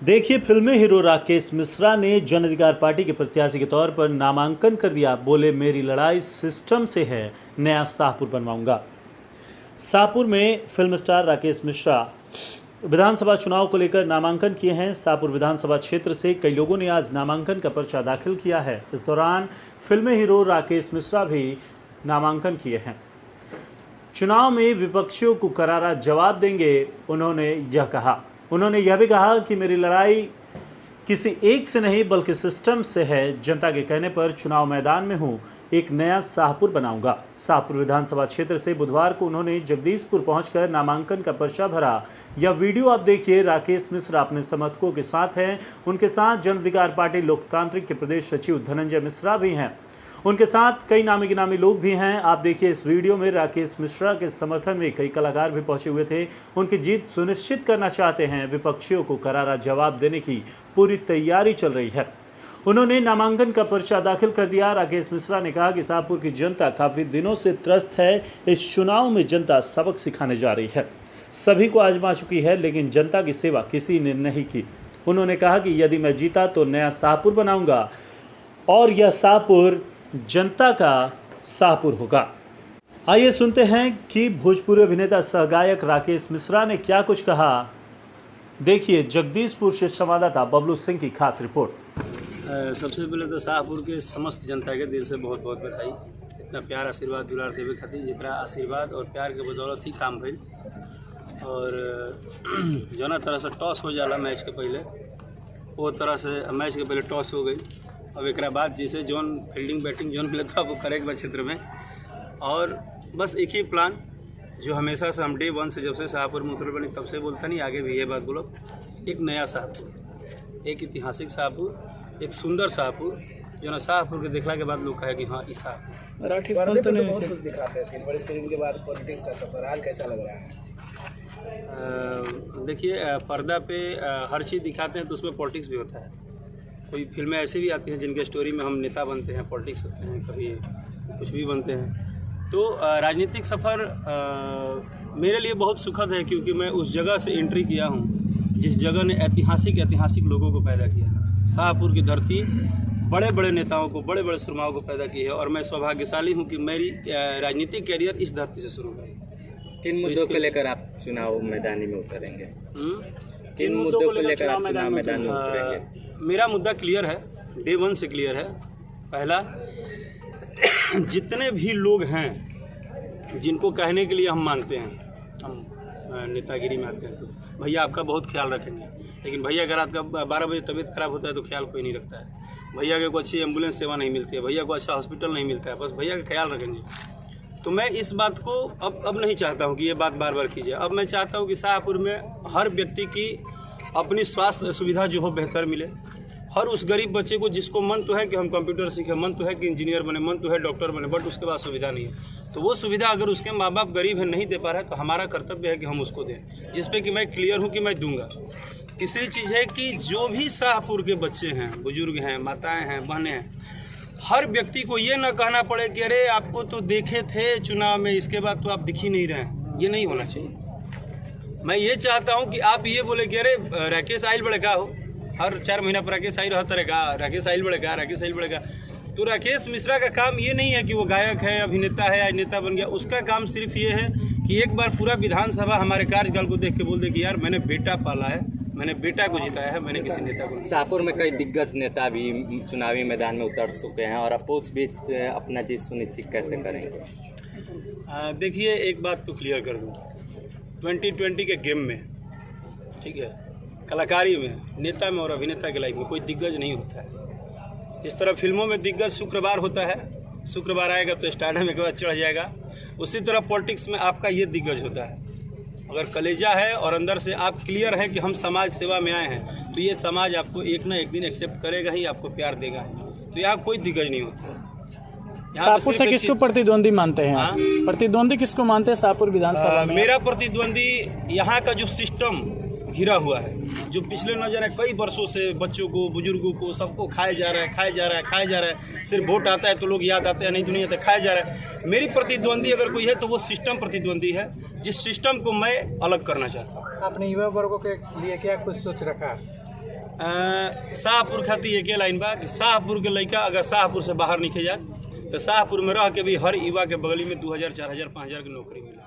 देखिए, फिल्मी हीरो राकेश मिश्रा ने जन अधिकार पार्टी के प्रत्याशी के तौर पर नामांकन कर दिया। बोले, मेरी लड़ाई सिस्टम से है, नया शाहपुर बनवाऊंगा। शाहपुर में फिल्म स्टार राकेश मिश्रा विधानसभा चुनाव को लेकर नामांकन किए हैं। शाहपुर विधानसभा क्षेत्र से कई लोगों ने आज नामांकन का पर्चा दाखिल किया है। इस दौरान फिल्मी हीरो राकेश मिश्रा भी नामांकन किए हैं। चुनाव में विपक्षियों को करारा जवाब देंगे, उन्होंने यह कहा। उन्होंने यह भी कहा कि मेरी लड़ाई किसी एक से नहीं बल्कि सिस्टम से है। जनता के कहने पर चुनाव मैदान में हूं, एक नया शाहपुर बनाऊंगा। शाहपुर विधानसभा क्षेत्र से बुधवार को उन्होंने जगदीशपुर पहुंचकर नामांकन का पर्चा भरा। यह वीडियो आप देखिए। राकेश मिश्रा अपने समर्थकों के साथ हैं। उनके साथ जन अधिकार पार्टी लोकतांत्रिक के प्रदेश सचिव धनंजय मिश्रा भी हैं। उनके साथ कई नामी गिनामी लोग भी हैं। आप देखिए इस वीडियो में। राकेश मिश्रा के समर्थन में कई कलाकार भी पहुंचे हुए थे। उनकी जीत सुनिश्चित करना चाहते हैं। विपक्षियों को करारा जवाब देने की पूरी तैयारी चल रही है। उन्होंने नामांकन का पर्चा दाखिल कर दिया। राकेश मिश्रा ने कहा कि शाहपुर की जनता काफ़ी दिनों से त्रस्त है। इस चुनाव में जनता सबक सिखाने जा रही है। सभी को आजमा चुकी है, लेकिन जनता की सेवा किसी ने नहीं की। उन्होंने कहा कि यदि मैं जीता तो नया शाहपुर बनाऊंगा और यह शाहपुर जनता का शाहपुर होगा। आइए सुनते हैं कि भोजपुरी अभिनेता सह गायक राकेश मिश्रा ने क्या कुछ कहा। देखिए जगदीशपुर से संवाददाता बबलू सिंह की खास रिपोर्ट। सबसे पहले तो शाहपुर के समस्त जनता के दिल से बहुत बहुत बधाई। इतना प्यार आशीर्वाद दुलार देवे खातिर जेकरा आशीर्वाद और प्यार के बदौलत ही काम भइल। और जौना तरह से टॉस हो जाला मैच के पहले, वो तरह से मैच के पहले टॉस हो गई। अब एक बाद जैसे जोन फील्डिंग बैटिंग जोन मिले था वो करेक्ट बा क्षेत्र में। और बस एक ही प्लान जो हमेशा से हम डे वन से जब से शाहपुर में उतर बनी तब से बोलता नहीं, आगे भी ये बात बोलो, एक नया शाहपुर, एक ऐतिहासिक शाहपुर, एक सुंदर शाहपुर, जो ना शाहपुर के देखला के बाद लोग कहे कि हाँ इस शाहपुर। बहुत कुछ दिखाते हैं सिल्वर स्क्रीन के बाद पॉलिटिक्स का सफर आज कैसा लग रहा है? देखिए पर्दा पे हर चीज़ दिखाते हैं तो उसमें पॉलिटिक्स भी होता है। कोई फिल्में ऐसी भी आती हैं जिनके स्टोरी में हम नेता बनते हैं, पॉलिटिक्स होते हैं, कभी कुछ भी बनते हैं। तो राजनीतिक सफ़र मेरे लिए बहुत सुखद है, क्योंकि मैं उस जगह से एंट्री किया हूँ जिस जगह ने ऐतिहासिक लोगों को पैदा किया। शाहपुर की धरती बड़े बड़े नेताओं को, बड़े बड़े सुरमाओं को पैदा की है। और मैं सौभाग्यशाली हूँ कि मेरी राजनीतिक कैरियर इस धरती से शुरू हुई। किन मुद्दों को लेकर आप चुनाव मैदानी में उतरेंगे? किन मुद्दों को लेकर आप चुनाव मैदान में उतरेंगे? मेरा मुद्दा क्लियर है, डे वन से क्लियर है। पहला, जितने भी लोग हैं जिनको कहने के लिए हम मानते हैं, हम नेतागिरी में आते हैं, तो भैया आपका बहुत ख्याल रखेंगे। लेकिन भैया अगर रात का 12 बजे तबीयत खराब होता है तो ख्याल कोई नहीं रखता है। भैया को अच्छी एम्बुलेंस सेवा नहीं मिलती है, भैया को अच्छा हॉस्पिटल नहीं मिलता है, बस भैया का ख्याल रखेंगे। तो मैं इस बात को अब नहीं चाहता हूँ कि ये बात बार बार कीजिए। अब मैं चाहता हूँ कि शाहपुर में हर व्यक्ति की अपनी स्वास्थ्य सुविधा जो हो बेहतर मिले। हर उस गरीब बच्चे को जिसको मन तो है कि हम कंप्यूटर सीखें, मन तो है कि इंजीनियर बने, मन तो है डॉक्टर बने, बट उसके पास सुविधा नहीं है। तो वो सुविधा अगर उसके माँ बाप गरीब है, नहीं दे पा रहा है, तो हमारा कर्तव्य है कि हम उसको दें, जिसपे कि मैं क्लियर हूँ कि मैं दूंगा। तीसरी चीज़ है कि जो भी शाहपुर के बच्चे हैं, बुजुर्ग हैं, माताएँ हैं, बहनें हैं, हर व्यक्ति को ये ना कहना पड़े कि अरे आपको तो देखे थे चुनाव में, इसके बाद तो आप दिख ही नहीं रहे हैं। ये नहीं होना चाहिए। मैं ये चाहता हूँ कि आप ये बोले कि अरे राकेश आइल बड़े का हो, हर 4 महीना पर राकेश आइल रहता रहेगा, राकेश आइल बड़ेगा, राकेश आइल बड़ेगा। तो राकेश मिश्रा का काम ये नहीं है कि वो गायक है, अभिनेता है, आज नेता बन गया। उसका काम सिर्फ ये है कि एक बार पूरा विधानसभा हमारे कार्यकाल को देख के बोल दे कि यार मैंने बेटा पाला है, मैंने बेटा को जिताया है, मैंने किसी नेता को नहीं। शाहपुर में कई दिग्गज नेता भी चुनावी मैदान में उतर चुके हैं और अपोज भी अपना जीत सुनिश्चित कैसे करेंगे? देखिए एक बात तो क्लियर कर दूँ, 2020 के गेम में, ठीक है, कलाकारी में, नेता में और अभिनेता के लाइफ में कोई दिग्गज नहीं होता है। जिस तरह फिल्मों में दिग्गज शुक्रवार होता है, शुक्रवार आएगा तो स्टारडम के बाद चढ़ जाएगा, उसी तरह पॉलिटिक्स में आपका ये दिग्गज होता है। अगर कलेजा है और अंदर से आप क्लियर हैं कि हम समाज सेवा में आए हैं, तो ये समाज आपको एक ना एक दिन एक्सेप्ट करेगा ही, आपको प्यार देगा ही। तो यहाँ कोई दिग्गज नहीं होता। शाहपुर से किसको प्रतिद्वंदी मानते हैं? प्रतिद्वंदी किसको मानते हैं शाहपुर विधानसभा में? मेरा प्रतिद्वंदी यहाँ का जो सिस्टम घिरा हुआ है, जो पिछले न जाने कई वर्षों से बच्चों को, बुजुर्गों को, सबको खाया जा रहा है। सिर्फ वोट आता है तो लोग याद आते हैं, नहीं दुनिया तक खाया जा रहा है। मेरी प्रतिद्वंदी अगर कोई है तो वो सिस्टम प्रतिद्वंदी है, जिस सिस्टम को मैं अलग करना चाहता हूँ। आपने युवा वर्गों के लिए क्या कुछ सोच रखा? शाहपुर खातिर एक लाइन बा कि शाहपुर के लड़का अगर शाहपुर से बाहर निकल जाए तो शाहपुर में रह के भी हर युवा के बगली में 2000, 4000, 5000 की नौकरी मिले।